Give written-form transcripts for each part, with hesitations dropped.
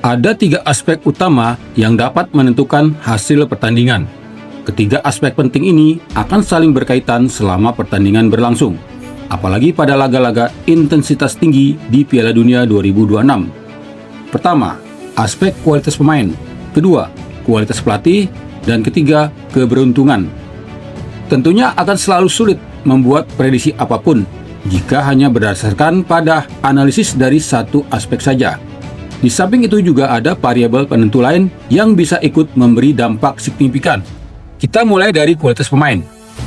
Ada 3 aspek utama yang dapat menentukan hasil pertandingan. Ketiga aspek penting ini akan saling berkaitan selama pertandingan berlangsung, apalagi pada laga-laga intensitas tinggi di Piala Dunia 2026. Pertama, aspek kualitas pemain. Kedua, kualitas pelatih. Dan ketiga, keberuntungan. Tentunya akan selalu sulit membuat prediksi apapun jika hanya berdasarkan pada analisis dari satu aspek saja. Di samping itu juga ada variabel penentu lain yang bisa ikut memberi dampak signifikan. Kita mulai dari kualitas pemain.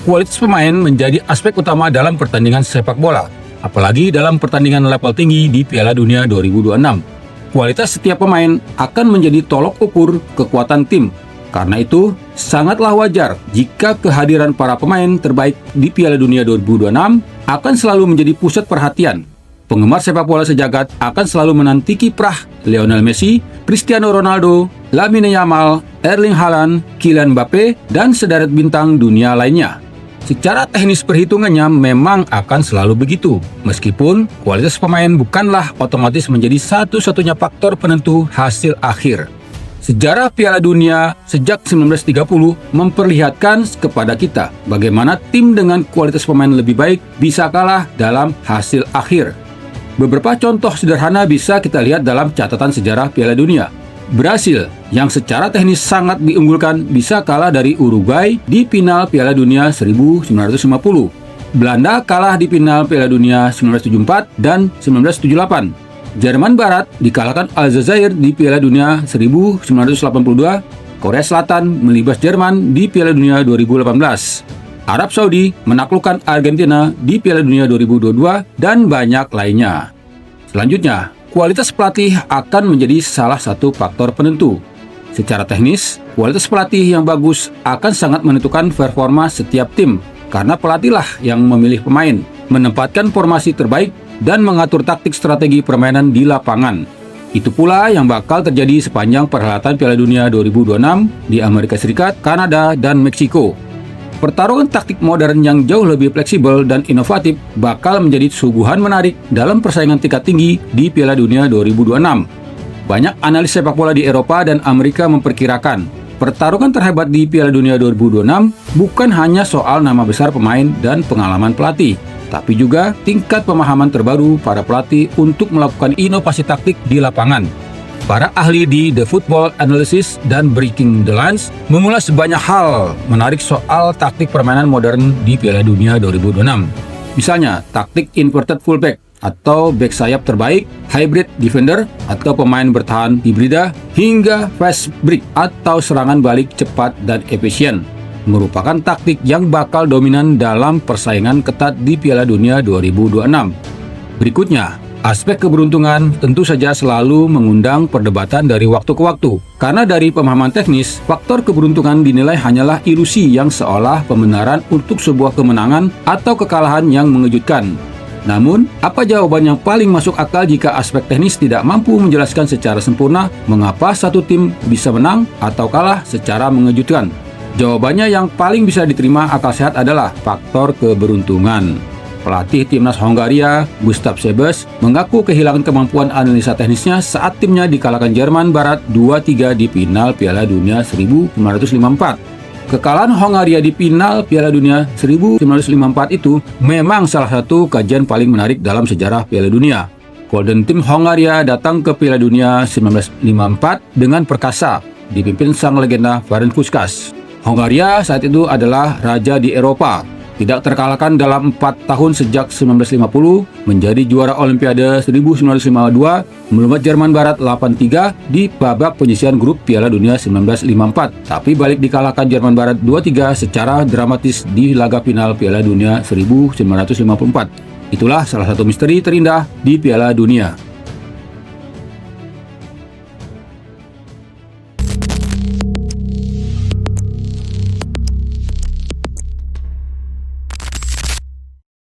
Kualitas pemain menjadi aspek utama dalam pertandingan sepak bola, apalagi dalam pertandingan level tinggi di Piala Dunia 2026. Kualitas setiap pemain akan menjadi tolok ukur kekuatan tim. Karena itu, sangatlah wajar jika kehadiran para pemain terbaik di Piala Dunia 2026 akan selalu menjadi pusat perhatian. Penggemar sepak bola sejagat akan selalu menanti kiprah Lionel Messi, Cristiano Ronaldo, Lamine Yamal, Erling Haaland, Kylian Mbappe, dan sederet bintang dunia lainnya. Secara teknis perhitungannya memang akan selalu begitu, meskipun kualitas pemain bukanlah otomatis menjadi satu-satunya faktor penentu hasil akhir. Sejarah Piala Dunia sejak 1930 memperlihatkan kepada kita bagaimana tim dengan kualitas pemain lebih baik bisa kalah dalam hasil akhir. Beberapa contoh sederhana bisa kita lihat dalam catatan sejarah Piala Dunia. Brasil, yang secara teknis sangat diunggulkan, bisa kalah dari Uruguay di final Piala Dunia 1950. Belanda kalah di final Piala Dunia 1974 dan 1978. Jerman Barat dikalahkan Aljazair di Piala Dunia 1982. Korea Selatan melibas Jerman di Piala Dunia 2018. Arab Saudi menaklukkan Argentina di Piala Dunia 2022 dan banyak lainnya. Selanjutnya, kualitas pelatih akan menjadi salah satu faktor penentu. Secara teknis, kualitas pelatih yang bagus akan sangat menentukan performa setiap tim, karena pelatihlah yang memilih pemain, menempatkan formasi terbaik, dan mengatur taktik strategi permainan di lapangan. Itu pula yang bakal terjadi sepanjang perhelatan Piala Dunia 2026 di Amerika Serikat, Kanada, dan Meksiko. Pertarungan taktik modern yang jauh lebih fleksibel dan inovatif bakal menjadi suguhan menarik dalam persaingan tingkat tinggi di Piala Dunia 2026. Banyak analis sepak bola di Eropa dan Amerika memperkirakan pertarungan terhebat di Piala Dunia 2026 bukan hanya soal nama besar pemain dan pengalaman pelatih, tapi juga tingkat pemahaman terbaru para pelatih untuk melakukan inovasi taktik di lapangan. Para ahli di The Football Analysis dan Breaking the Lines mengulas banyak hal menarik soal taktik permainan modern di Piala Dunia 2026. Misalnya, taktik inverted fullback atau back sayap terbaik, hybrid defender atau pemain bertahan hibrida, hingga fast break atau serangan balik cepat dan efisien, merupakan taktik yang bakal dominan dalam persaingan ketat di Piala Dunia 2026. Berikutnya, aspek keberuntungan tentu saja selalu mengundang perdebatan dari waktu ke waktu. Karena dari pemahaman teknis, faktor keberuntungan dinilai hanyalah ilusi yang seolah pembenaran untuk sebuah kemenangan atau kekalahan yang mengejutkan. Namun, apa jawaban yang paling masuk akal jika aspek teknis tidak mampu menjelaskan secara sempurna mengapa satu tim bisa menang atau kalah secara mengejutkan? Jawabannya yang paling bisa diterima akal sehat adalah faktor keberuntungan. Pelatih timnas Hongaria, Gustav Sebes, mengaku kehilangan kemampuan analisa teknisnya saat timnya dikalahkan Jerman Barat 2-3 di final Piala Dunia 1954. Kekalahan Hongaria di final Piala Dunia 1954 itu memang salah satu kajian paling menarik dalam sejarah Piala Dunia. Golden Team Hongaria datang ke Piala Dunia 1954 dengan perkasa, dipimpin sang legenda Ferenc Puskás. Hongaria saat itu adalah raja di Eropa. Tidak terkalahkan dalam 4 tahun sejak 1950, menjadi juara Olimpiade 1952, melumpat Jerman Barat 8-3 di babak penyisihan grup Piala Dunia 1954, tapi balik dikalahkan Jerman Barat 2-3 secara dramatis di laga final Piala Dunia 1954. Itulah salah satu misteri terindah di Piala Dunia.